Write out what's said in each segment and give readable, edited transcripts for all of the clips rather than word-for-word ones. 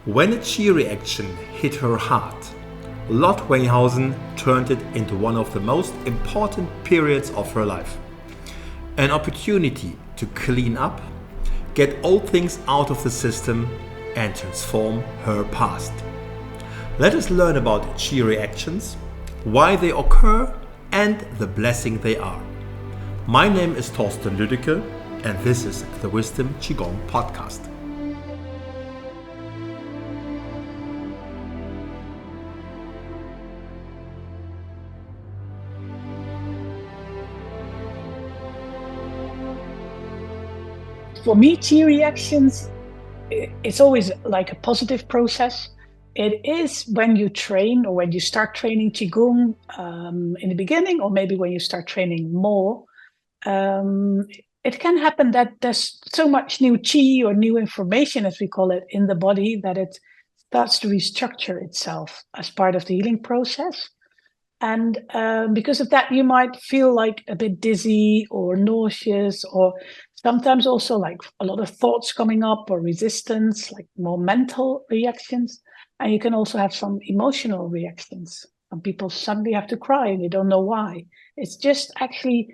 When a chi reaction hit her heart, Lot Weinhausen turned it into one of the most important periods of her life. An opportunity to clean up, get old things out of the system, and transform her past. Let us learn about chi reactions, why they occur, and the blessing they are. My name is Thorsten Lüdecke, and this is the Wisdom Qigong Podcast. For me, chi reactions, it's always like a positive process. It is when you train or when you start training Qigong in the beginning, or maybe when you start training more, it can happen that there's so much new chi or new information, as we call it, in the body that it starts to restructure itself as part of the healing process. And because of that, you might feel like a bit dizzy or nauseous, or sometimes also like a lot of thoughts coming up or resistance, like more mental reactions. And you can also have some emotional reactions. Some people suddenly have to cry and you don't know why. It's just actually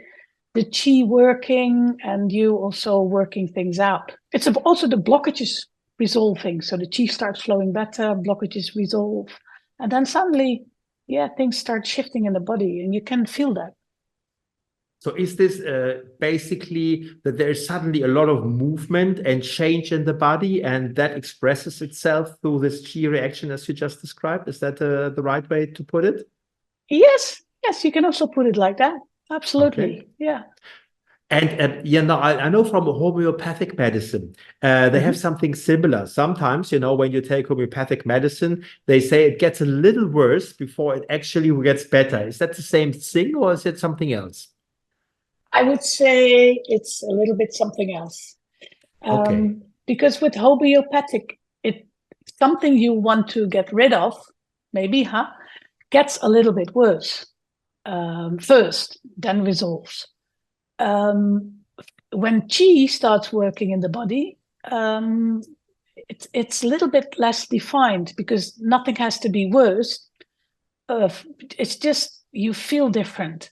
the chi working and you also working things out. It's also the blockages resolving. So the chi starts flowing better, blockages resolve. And then suddenly, things start shifting in the body and you can feel that. So is this basically that there is suddenly a lot of movement and change in the body, and that expresses itself through this chi reaction as you just described? Is that the right way to put it? Yes, you can also put it like that. Absolutely, okay. Yeah. And I know from homeopathic medicine, they have something similar. Sometimes, when you take homeopathic medicine, they say it gets a little worse before it actually gets better. Is that the same thing, or is it something else? I would say it's a little bit something else. Okay. Because with homeopathic, it's something you want to get rid of, maybe, gets a little bit worse first, then resolves. When chi starts working in the body, it's a little bit less defined because nothing has to be worse. It's just you feel different.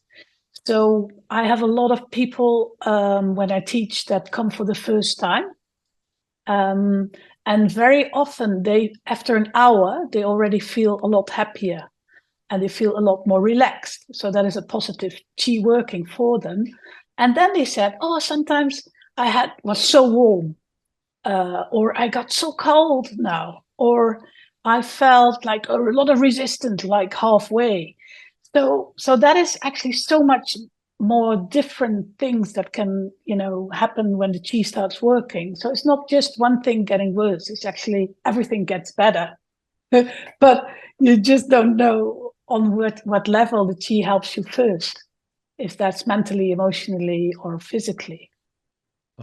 So I have a lot of people when I teach that come for the first time. And very often after an hour, they already feel a lot happier and they feel a lot more relaxed. So that is a positive chi working for them. And then they said, oh, sometimes was so warm, or I got so cold now, or I felt like a lot of resistance, like halfway. So that is actually so much more different things that can, happen when the chi starts working. So it's not just one thing getting worse, it's actually everything gets better. But you just don't know on what level the chi helps you first, if that's mentally, emotionally, or physically.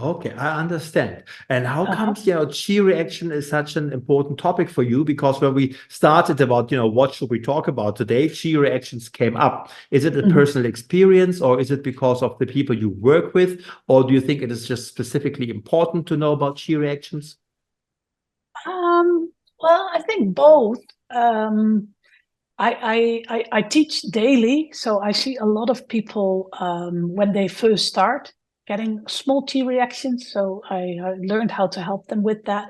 Okay, I understand. And how comes, chi reaction is such an important topic for you? Because when we started about, what should we talk about today, chi reactions came up. Is it a personal experience, or is it because of the people you work with? Or do you think it is just specifically important to know about chi reactions? Well, I think both. I teach daily, so I see a lot of people when they first start getting small chi reactions. So I learned how to help them with that.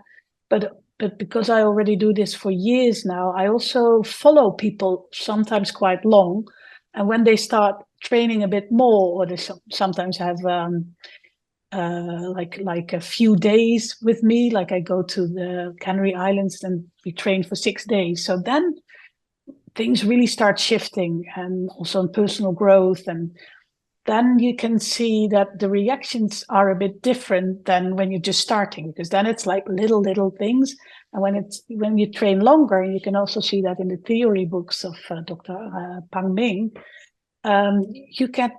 But because I already do this for years now, I also follow people sometimes quite long. And when they start training a bit more, or they sometimes have like a few days with me, like I go to the Canary Islands and we train for 6 days. So then things really start shifting, and also in personal growth. And then you can see that the reactions are a bit different than when you're just starting, because then it's like little things. And when you train longer, you can also see that in the theory books of Dr. Pang Ming, you get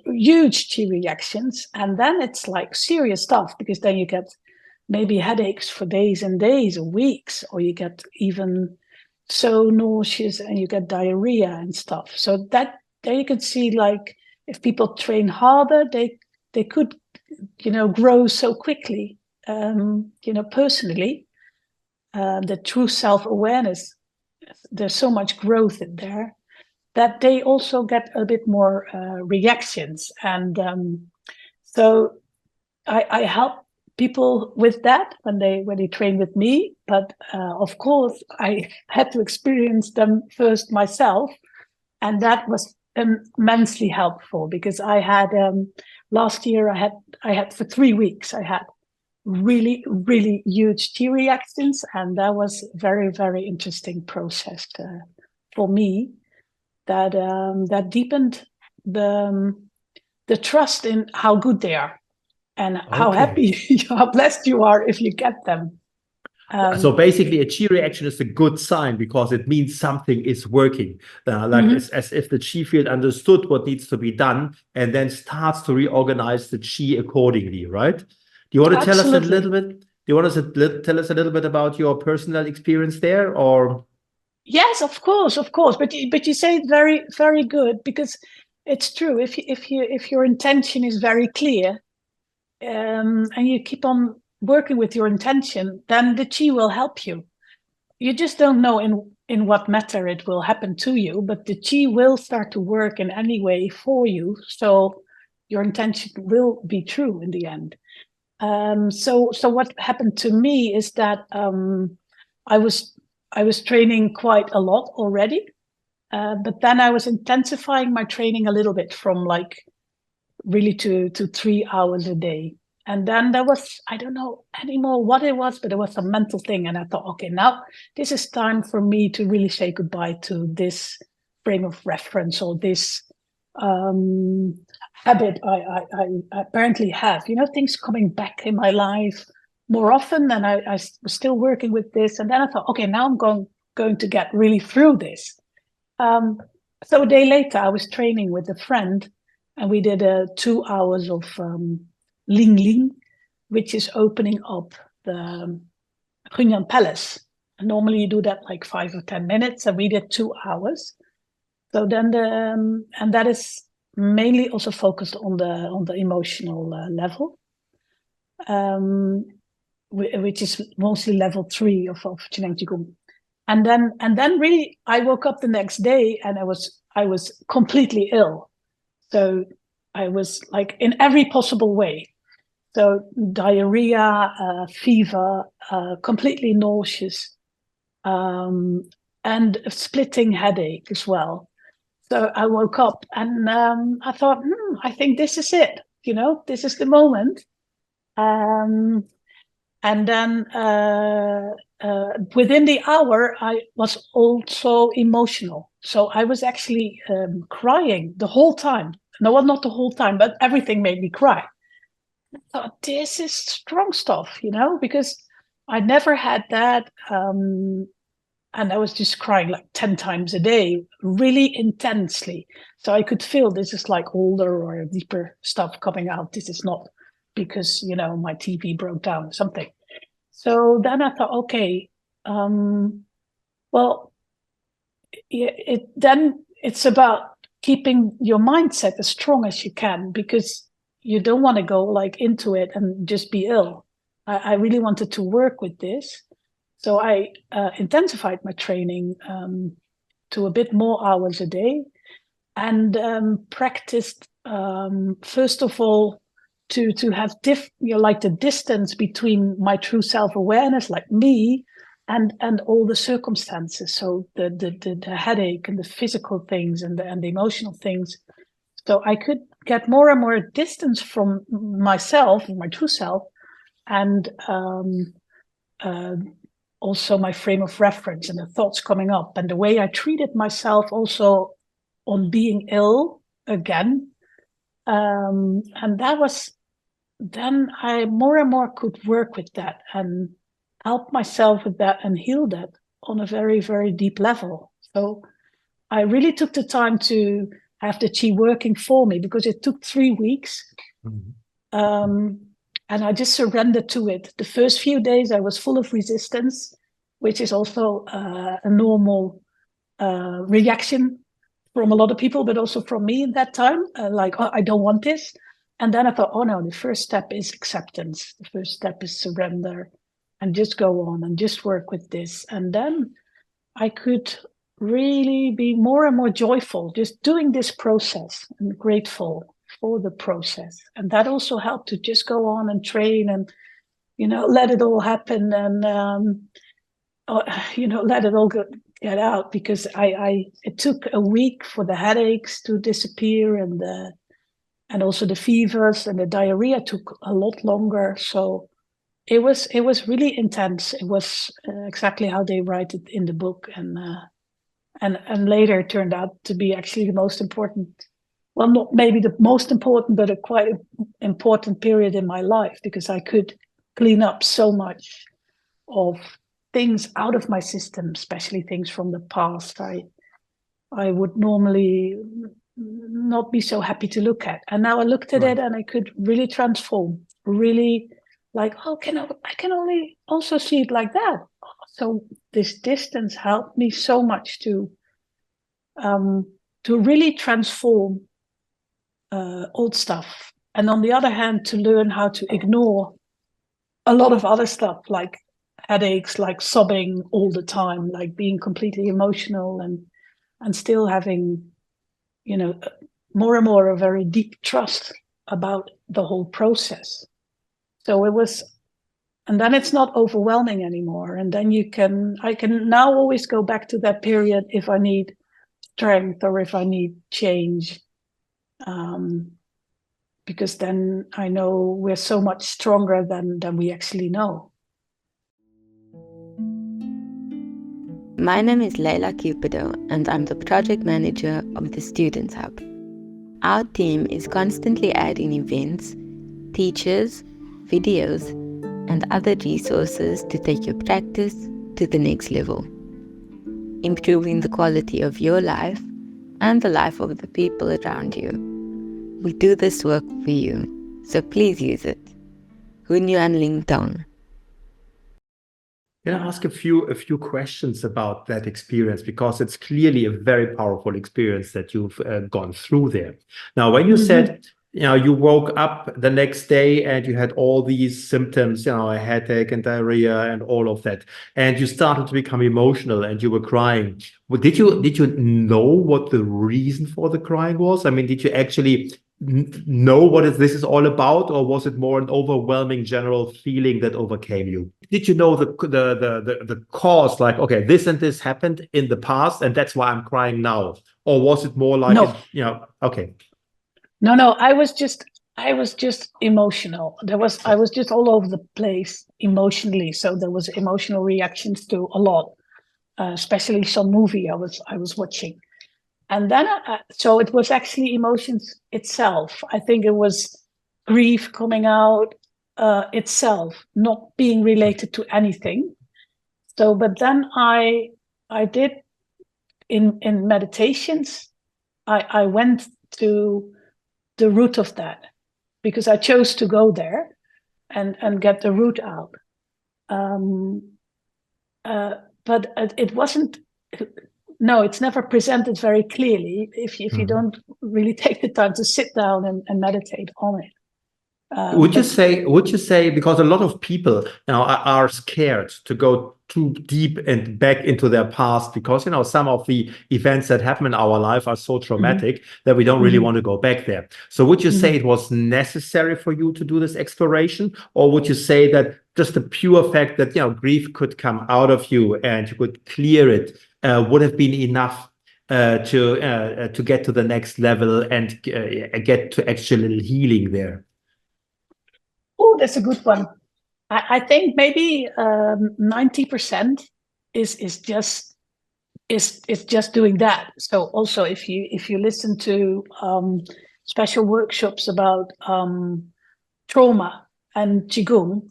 huge chi reactions, and then it's like serious stuff, because then you get maybe headaches for days and days or weeks, or you get even so nauseous and you get diarrhea and stuff. So that there you can see, like, if people train harder, they could, grow so quickly, personally. the true self-awareness, there's so much growth in there that they also get a bit more reactions. And so I help people with that when they train with me. But of course, I had to experience them first myself. And that was immensely helpful, because I had last year, I had for 3 weeks, I had really, really huge T reactions. And that was a very, very interesting process for me, that deepened the trust in how good they are, and how happy, how blessed you are if you get them. So basically, a chi reaction is a good sign, because it means something is working. As if the chi field understood what needs to be done, and then starts to reorganize the chi accordingly, right? Do you want to tell us a little bit? Do you want to tell us a little bit about your personal experience there, or? Yes, of course. But you say it very, very good, because it's true. If your intention is very clear, and you keep on working with your intention, then the chi will help you. You just don't know in what matter it will happen to you, but the chi will start to work in any way for you. So your intention will be true in the end. So what happened to me is that I was training quite a lot already, but then I was intensifying my training a little bit, from like really to 3 hours a day. And then there was, I don't know anymore what it was, but there was some mental thing. And I thought, okay, now this is time for me to really say goodbye to this frame of reference, or this habit I apparently have, things coming back in my life more often. And I was still working with this. And then I thought, okay, now I'm going to get really through this. So a day later, I was training with a friend, and we did 2 hours of Ling Ling, which is opening up the Hunyan Palace. And normally you do that like 5 or 10 minutes, and we did 2 hours. So then and that is mainly also focused on the emotional level, which is mostly level 3 of Chineng Qigong. And then really, I woke up the next day, and I was completely ill. So I was like in every possible way. So diarrhea, fever, completely nauseous, and a splitting headache as well. So I woke up, and I thought, I think this is it. This is the moment. And then within the hour, I was also emotional. So I was actually crying the whole time. No, well, not the whole time, but everything made me cry. I thought, this is strong stuff, because I never had that. And I was just crying like 10 times a day, really intensely. So I could feel this is like older or deeper stuff coming out. This is not because, my TV broke down or something. So then I thought, okay, well, then it's about keeping your mindset as strong as you can, because you don't want to go like into it and just be ill. I really wanted to work with this. So I intensified my training to a bit more hours a day, and practiced, first of all, to have like the distance between my true self-awareness, like me, and all the circumstances. So the headache and the physical things and the emotional things. So I could get more and more distance from myself, my true self, and also my frame of reference and the thoughts coming up, and the way I treated myself also on being ill again. And that was, then I more and more could work with that and help myself with that and heal that on a very, very deep level. So I really took the time to have the chi working for me, because it took 3 weeks. And I just surrendered to it. The first few days I was full of resistance, which is also a normal reaction from a lot of people, but also from me in that time. Like, oh, I don't want this. And then I thought, oh no, the first step is acceptance. The first step is surrender. and just go on and just work with this. And then I could really be more and more joyful just doing this process and grateful for the process. And that also helped to just go on and train and, let it all happen and, let it all get out, because it took a week for the headaches to disappear and also the fevers, and the diarrhea took a lot longer. So it was really intense. It was exactly how they write it in the book, and later turned out to be actually the most important. Well, not maybe the most important, but a quite important period in my life, because I could clean up so much of things out of my system, especially things from the past. I would normally not be so happy to look at, and now I looked at it and I could really transform. Really, like, I can only also see it like that. So this distance helped me so much to really transform old stuff, and on the other hand, to learn how to ignore a lot of other stuff, like headaches, like sobbing all the time, like being completely emotional, and still having, more and more a very deep trust about the whole process. So it was, and then it's not overwhelming anymore. And then I can now always go back to that period if I need strength or if I need change. Because then I know we're so much stronger than we actually know. My name is Leila Cupido, and I'm the project manager of the Students Hub. Our team is constantly adding events, teachers, videos, and other resources to take your practice to the next level, improving the quality of your life and the life of the people around you. We do this work for you, so please use it. Hun Yuan Ling Tong. Can I ask a few questions about that experience, because it's clearly a very powerful experience that you've gone through there. Now, when you said, you woke up the next day and you had all these symptoms, a headache and diarrhea and all of that, and you started to become emotional and you were crying. Well, did you know what the reason for the crying was? I mean, did you actually know what this is all about, or was it more an overwhelming general feeling that overcame you? Did you know the cause, like, okay, this and this happened in the past and that's why I'm crying now? Or was it more like, okay. No, I was just emotional. I was just all over the place emotionally. So there was emotional reactions to a lot, especially some movie I was watching. And then, so it was actually emotions itself. I think it was grief coming out itself, not being related to anything. So, but then I did in meditations, I went to the root of that, because I chose to go there and get the root out. But it wasn't. No, it's never presented very clearly if you don't really take the time to sit down and meditate on it. Would you say, because a lot of people are scared to go too deep and back into their past, because some of the events that happen in our life are so traumatic that we don't really want to go back there. So would you say it was necessary for you to do this exploration, or would you say that just the pure fact that grief could come out of you and you could clear it would have been enough to get to the next level and get to actual healing there? Oh, that's a good one. I think maybe 90% is just doing that. So also, if you listen to special workshops about trauma and Qigong,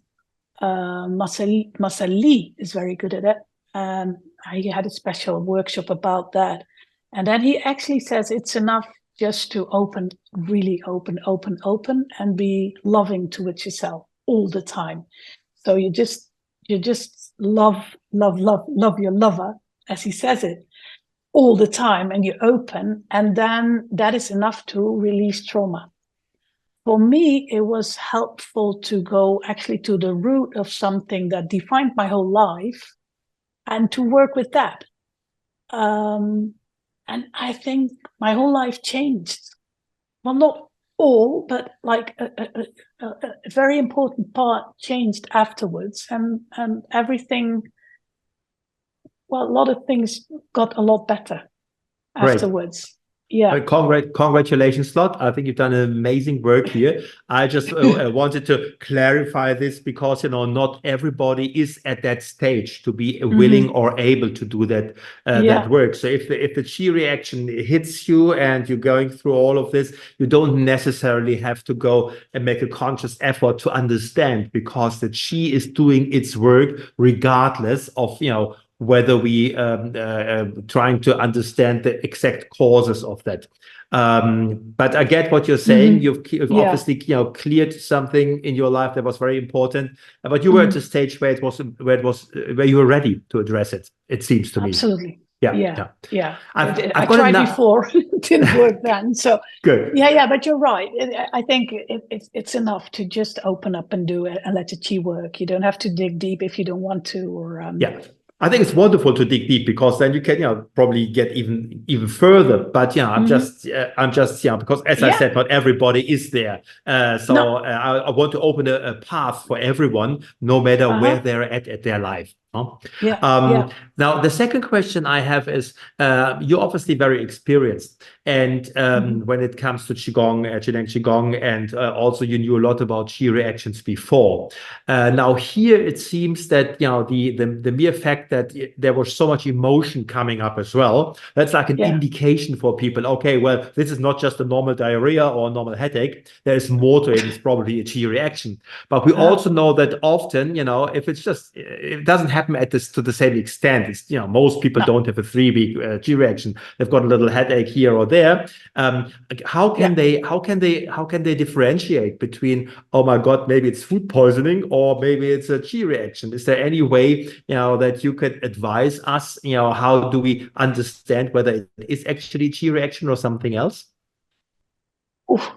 Marcel Lee is very good at it. He had a special workshop about that, and then he actually says it's enough just to really open, and be loving towards yourself all the time. So you just love your lover, as he says it, all the time, and you open, and then that is enough to release trauma. for me, it was helpful to go actually to the root of something that defined my whole life and to work with that. And I think my whole life changed. Well, not all, but like a very important part changed afterwards. And everything, well, a lot of things got a lot better afterwards. Yeah. Congratulations, Lot. I think you've done amazing work here. I just wanted to clarify this because, not everybody is at that stage to be willing or able to do that that work. So if the chi reaction hits you and you're going through all of this, you don't necessarily have to go and make a conscious effort to understand, because the chi is doing its work regardless of, whether we trying to understand the exact causes of that. But I get what you're saying. You've obviously cleared something in your life that was very important, but you were at a stage where you were ready to address it. It seems to me. Absolutely. Yeah. I tried before, it didn't work then. So good. Yeah, but you're right. I think it's enough to just open up and do it and let the chi work. You don't have to dig deep if you don't want to. Or I think it's wonderful to dig deep, because then you can, probably get even further. But I'm just because, as I said, not everybody is there. So I want to open a path for everyone, no matter where they're at their life. Now, the second question I have is, you're obviously very experienced, and when it comes to Qigong, and also you knew a lot about chi reactions before. Now here it seems that the mere fact that there was so much emotion coming up as well, that's like an indication for people. Okay, well, this is not just a normal diarrhea or a normal headache. There is more to it. It's probably a chi reaction. But we also know that often, if it's just, it doesn't happen to the same extent. It's, most people don't have a 3-week chi reaction. They've got a little headache here or there. How can they differentiate between, oh my God, maybe it's food poisoning or maybe it's a chi reaction? Is there any way that you could advise us? How do we understand whether it is actually chi reaction or something else?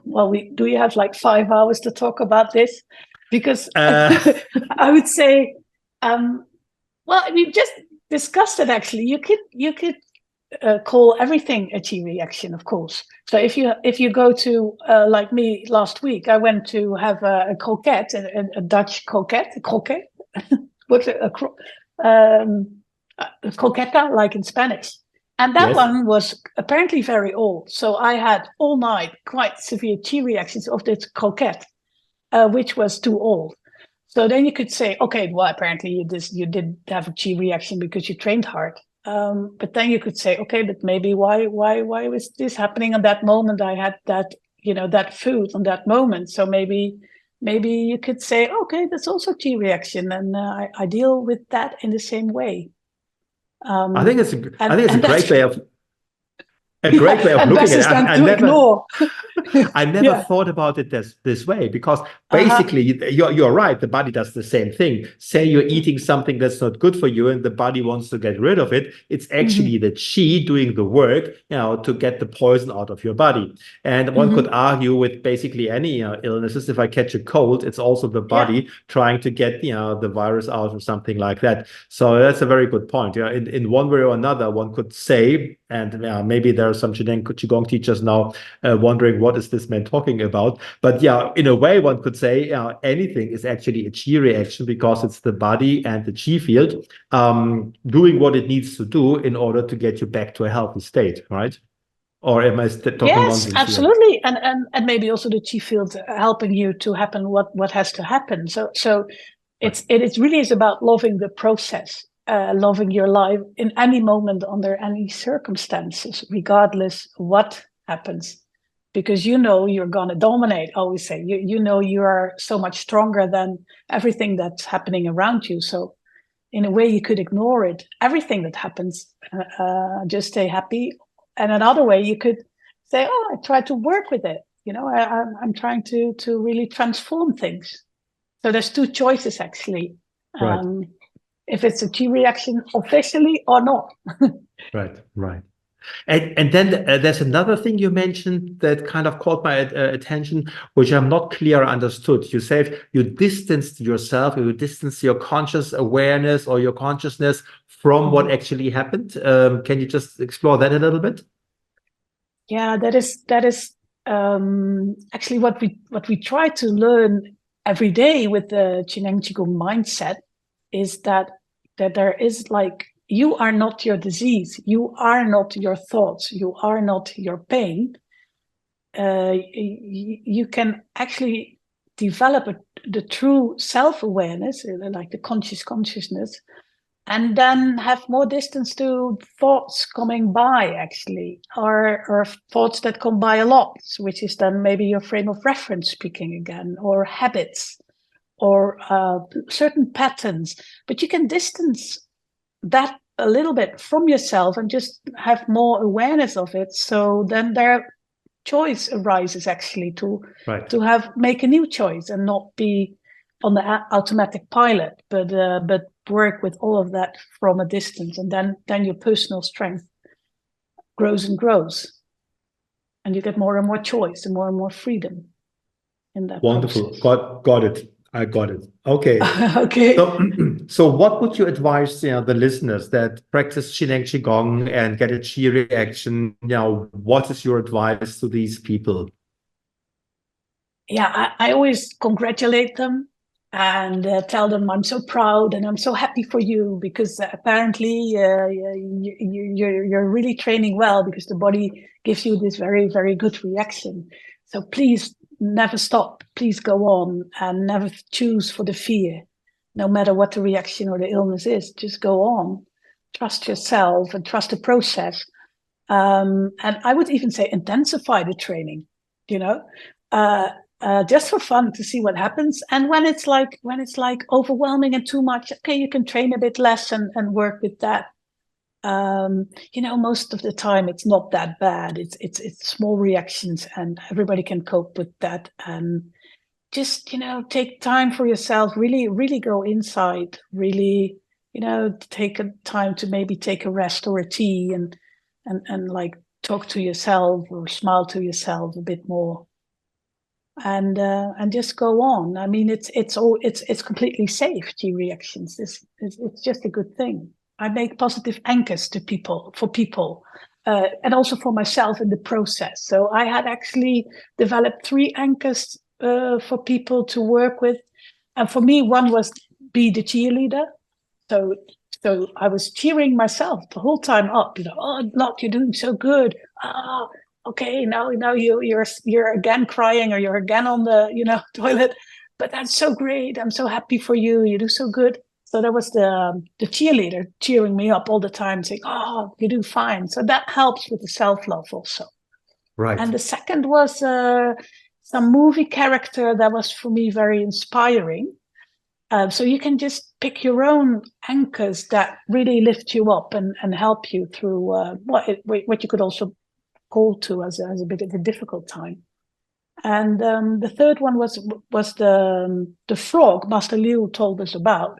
Well, do you have like 5 hours to talk about this? Because I would say, well, we just discussed it actually. You could call everything a chi reaction, of course. So if you go to like me last week, I went to have a croquette, a Dutch croquette, what's it? Croqueta, like in Spanish. And that one was apparently very old. So I had all night quite severe chi reactions of this croquette, which was too old. So then you could say, okay, well, apparently you did have a chi reaction because you trained hard. But then you could say, okay, but maybe why was this happening at that moment? I had that, that food on that moment. So maybe you could say, okay, that's also chi reaction, and I deal with that in the same way. I think it's a great way of looking at it. I never thought about it this way, because basically you're right. The body does the same thing. Say you're eating something that's not good for you and the body wants to get rid of it. It's actually the chi doing the work, to get the poison out of your body. And one could argue with basically any illnesses. If I catch a cold, it's also the body trying to get the virus out or something like that. So that's a very good point. In one way or another, one could say, and maybe there are some Qigong teachers now wondering, what is this man talking about? But in a way, one could say anything is actually a chi reaction, because it's the body and the chi field doing what it needs to do in order to get you back to a healthy state, right? Or am I talking nonsense? Yes, absolutely. And maybe also the chi field helping you to happen what has to happen. So it really is about loving the process. Loving your life in any moment, under any circumstances, regardless what happens, because you're going to dominate. I always say, you are so much stronger than everything that's happening around you. So in a way, you could ignore it, everything that happens, just stay happy. And another way, you could say, I try to work with it. I'm trying to really transform things. So there's 2 choices actually. Right. If it's a chi reaction officially or not. Right. And then there's another thing you mentioned that kind of caught my attention, which I'm not clear understood. You said you distanced yourself, you distanced your conscious awareness or your consciousness from what actually happened. Can you just explore that a little bit? Yeah, that is actually what we try to learn every day with the Qineng Qigong mindset, is that there is like, you are not your disease, you are not your thoughts, you are not your pain. You can actually develop the true self-awareness, like the consciousness, and then have more distance to thoughts coming by, actually, or thoughts that come by a lot, which is then maybe your frame of reference speaking again, or habits, or certain patterns. But you can distance that a little bit from yourself and just have more awareness of it. So then their choice arises actually to make a new choice and not be on the automatic pilot, but work with all of that from a distance, and then your personal strength grows and grows, and you get more and more choice and more freedom in that. Wonderful. Process. Got it. I got it. Okay. Okay. So what would you advise, the listeners that practice Qineng Qigong and get a Qi reaction? What is your advice to these people? Yeah, I always congratulate them and tell them I'm so proud and I'm so happy for you, because apparently you're really training well, because the body gives you this very, very good reaction. So please never stop. Please go on and never choose for the fear, no matter what the reaction or the illness is. Just go on. Trust yourself and trust the process. And I would even say intensify the training, just for fun, to see what happens. And when it's like overwhelming and too much, okay, you can train a bit less and work with that. Most of the time it's not that bad. It's small reactions, and everybody can cope with that. And just take time for yourself. Really, really go inside. Really, take a time to maybe take a rest or a tea, and like talk to yourself or smile to yourself a bit more. And just go on. I mean, it's completely safe. Qi reactions. It's just a good thing. I make positive anchors for people, and also for myself in the process. So I had actually developed 3 anchors for people to work with, and for me, one was be the cheerleader. So I was cheering myself the whole time up. Oh, Lotte, you're doing so good. Okay, now you're again crying, or you're again on the toilet, but that's so great. I'm so happy for you. You do so good. So there was the cheerleader cheering me up all the time, saying, "Oh, you do fine." So that helps with the self-love also. Right. And the second was some movie character that was for me very inspiring. So you can just pick your own anchors that really lift you up and help you through what you could also call to as a bit of a difficult time. And the third one was the frog Master Liu told us about.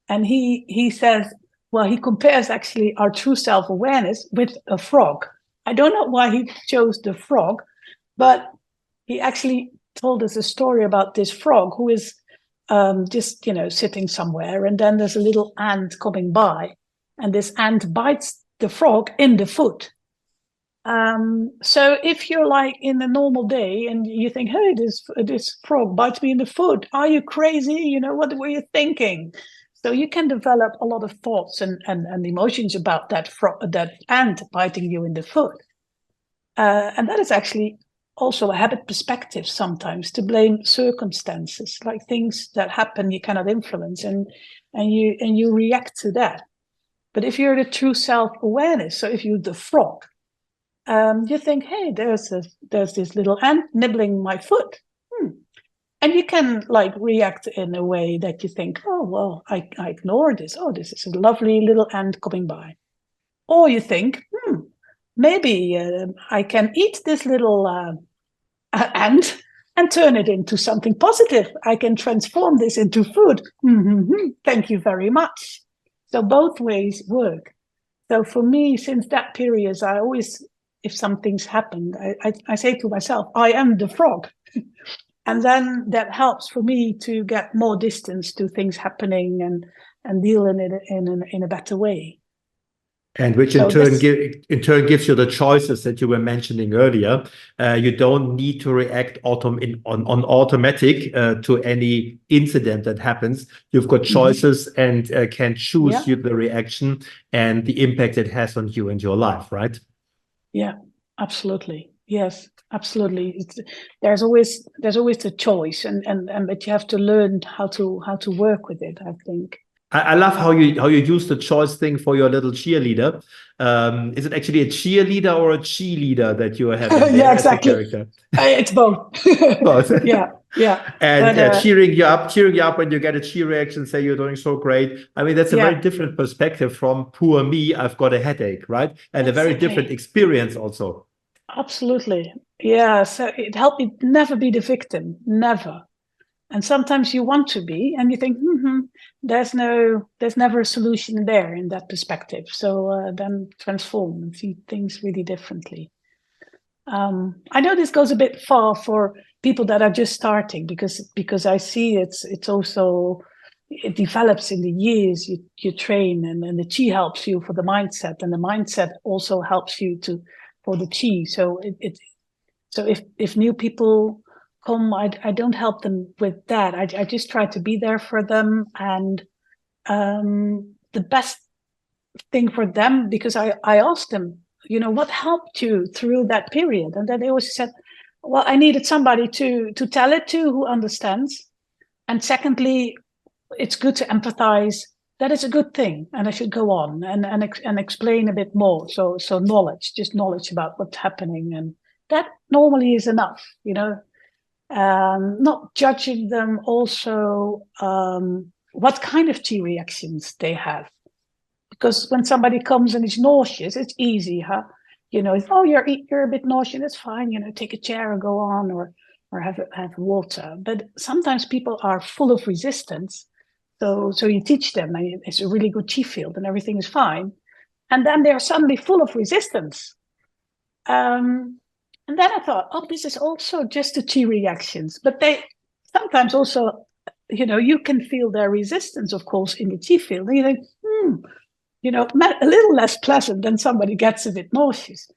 And he says, well, he compares actually our true self-awareness with a frog. I don't know why he chose the frog, but he actually told us a story about this frog who is just sitting somewhere, and then there's a little ant coming by, and this ant bites the frog in the foot. So if you're like in a normal day and you think, hey, this frog bites me in the foot, are you crazy? What were you thinking? So you can develop a lot of thoughts and emotions about that ant biting you in the foot. And that is actually also a habit perspective sometimes, to blame circumstances, like things that happen you cannot influence, and you react to that. But if you're the true self-awareness, so if you're the frog, you think, hey, there's this little ant nibbling my foot. And you can react in a way that you think, oh, well, I ignore this. Oh, this is a lovely little ant coming by. Or you think, maybe I can eat this little ant and turn it into something positive. I can transform this into food. Thank you very much. So both ways work. So for me, since that period, I always, if something's happened, I say to myself, I am the frog. And then that helps for me to get more distance to things happening and deal in it in a better way. And which in turn gives you the choices that you were mentioning earlier. You don't need to react on automatic to any incident that happens. You've got choices and can choose the reaction and the impact it has on you and your life, right? Yeah, absolutely. Yes, absolutely. There's always the choice, and but you have to learn how to work with it, I think. I love how you use the choice thing for your little cheerleader. Is it actually a cheerleader or a cheerleader that you are having there? Yeah, exactly. As a character? It's both. Both. Yeah. And cheering you up when you get a cheer reaction, say you're doing so great. I mean, that's a very different perspective from poor me, I've got a headache, right? And a very different experience also. Absolutely. Yeah. So it helped me never be the victim, never. And sometimes you want to be, and you think, there's never a solution there in that perspective. So then transform and see things really differently. I know this goes a bit far for people that are just starting, because I see it develops in the years you train, and the chi helps you for the mindset, and the mindset also helps you for the chi. So so if new people come, I don't help them with that. I just try to be there for them, and the best thing for them, because I asked them, what helped you through that period, and then they always said, well, I needed somebody to tell it to who understands, and secondly, it's good to empathize. That is a good thing, and I should go on and explain a bit more. So knowledge about what's happening, and that normally is enough, not judging them also, what kind of chi reactions they have. Because when somebody comes and is nauseous, it's easy, huh? You're a bit nauseous, it's fine, take a chair and go on, or have water. But sometimes people are full of resistance. So you teach them, and it's a really good chi field and everything is fine. And then they're suddenly full of resistance. And then I thought, this is also just the chi reactions. But they sometimes also, you can feel their resistance, of course, in the chi field. And you think, a little less pleasant than somebody gets a bit nauseous.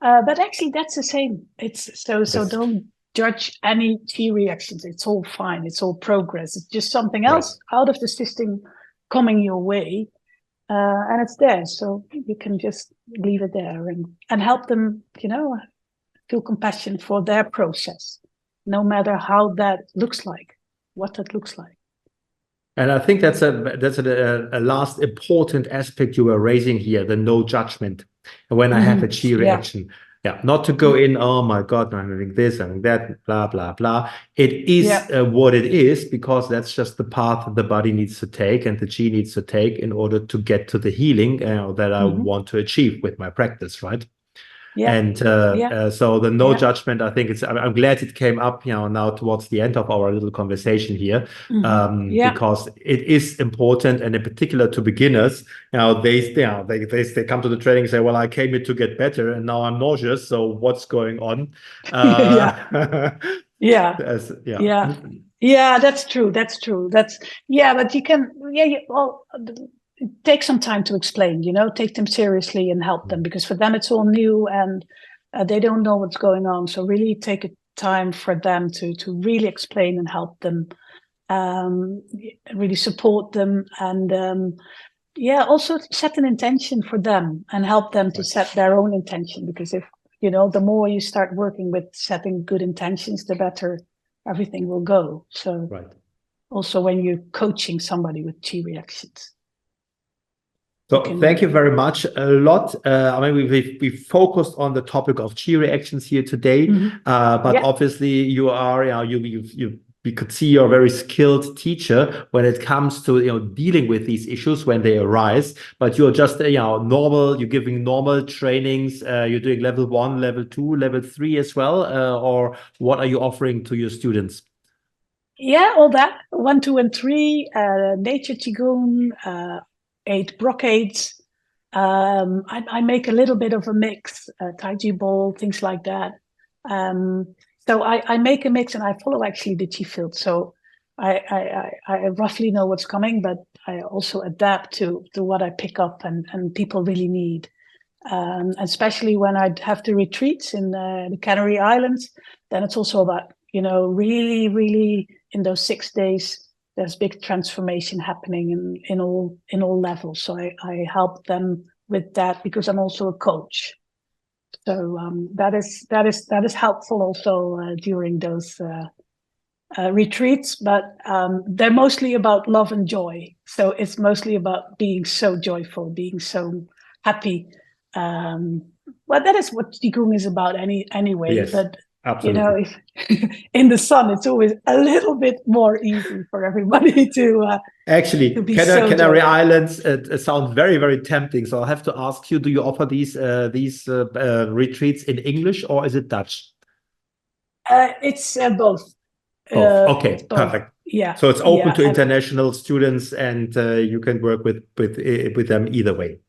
But actually, that's the same. It's so don't judge any chi reactions. It's all fine. It's all progress. It's just something else out of the system coming your way. And it's there. So you can just leave it there and help them, feel compassion for their process, no matter how that looks like, what that looks like. And I think that's a last important aspect you were raising here, the no judgment. And when I have a chi reaction, not to go in, oh my God, I'm having this, I'm having that, blah, blah, blah. It is what it is, because that's just the path the body needs to take and the chi needs to take in order to get to the healing that I want to achieve with my practice, right? Yeah. And so the no judgment, I think I'm glad it came up, now towards the end of our little conversation here, because it is important, and in particular to beginners. They come to the training and say, well, I came here to get better, and now I'm nauseous. So what's going on? Yeah, that's true. But you can, take some time to explain, take them seriously and help them, because for them it's all new and they don't know what's going on. So really take a time for them to really explain and help them, really support them, and also set an intention for them and help them to set their own intention, because if the more you start working with setting good intentions, the better everything will go. So also when you're coaching somebody with chi reactions. So thank you very much a lot. We focused on the topic of chi reactions here today, but obviously you are, we could see you're a very skilled teacher when it comes to dealing with these issues when they arise. But you're just normal. You're giving normal trainings. You're doing level 1, level 2, level 3 as well, or what are you offering to your students? Yeah, all that 1, 2, and 3. Nature Qigong. 8 brocades, I make a little bit of a mix, Taiji ball, things like that. So I make a mix, and I follow actually the Chi field. So I roughly know what's coming, but I also adapt to what I pick up and people really need. Especially when I have the retreats in the Canary Islands, then it's also about, really, really in those 6 days, there's big transformation happening in all levels. So I help them with that because I'm also a coach. So that is helpful also during those retreats. But they're mostly about love and joy. So it's mostly about being so joyful, being so happy. Well, that is what Qigong is about anyway. Yes, but absolutely. If in the sun, it's always a little bit more easy for everybody to Actually, be Canary joyful. Islands sound very, very tempting. So I have to ask you: do you offer these retreats in English, or is it Dutch? It's both. Both. Okay, it's both. perfect. Yeah. So it's open yeah, to international students, and you can work with them either way.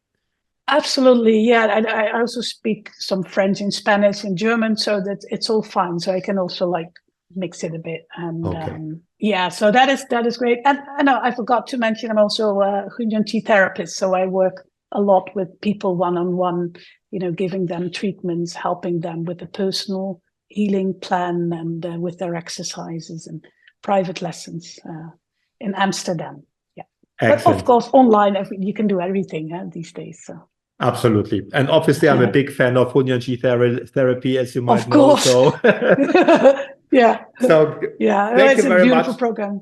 Absolutely, yeah. I also speak some French and Spanish and German, so that it's all fine. So I can also mix it a bit, and Okay. So that is great. And I forgot to mention, I'm also a Hunyuan Chi therapist, so I work a lot with people one-on-one, giving them treatments, helping them with a personal healing plan, and with their exercises and private lessons in Amsterdam. Yeah, Excellent. But of course, online you can do everything these days. So. Absolutely. And obviously, I'm a big fan of Hunyuan Chi therapy, as you might of know. Course. So, yeah. So, yeah, thank it's you a very beautiful much. program.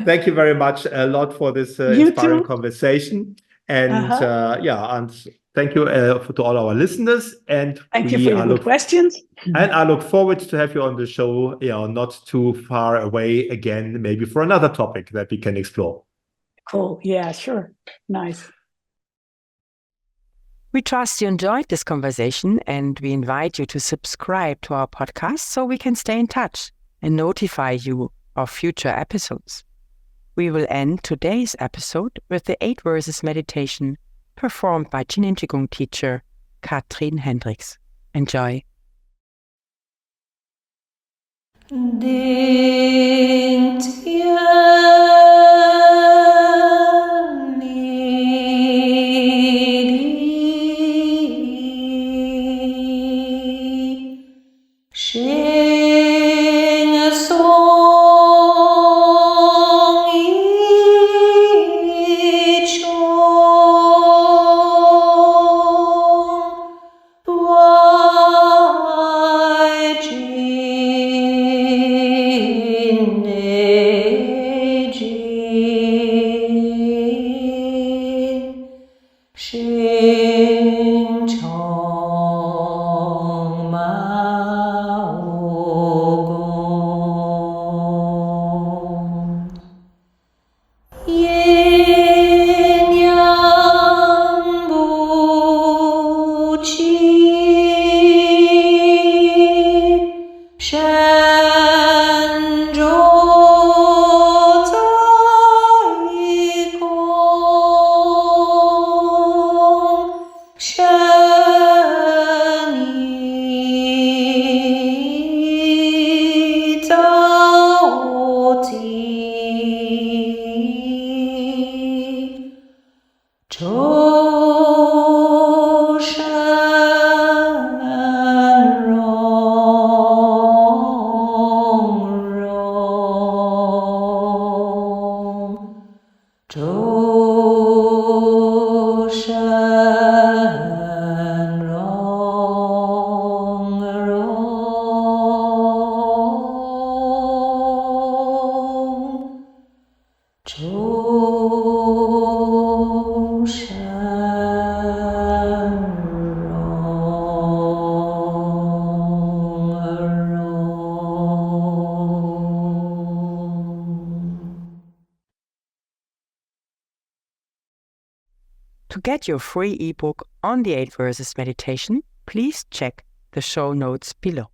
Thank you very much a lot for this inspiring conversation. And and thank you to all our listeners. And thank you for your good questions. And I look forward to have you on the show, not too far away again, maybe for another topic that we can explore. Cool. Yeah, sure. Nice. We trust you enjoyed this conversation, and we invite you to subscribe to our podcast so we can stay in touch and notify you of future episodes. We will end today's episode with the 8 verses meditation performed by Jin and Qigong teacher Katrin Hendricks. Enjoy. To get your free ebook on the 8 verses meditation, please check the show notes below.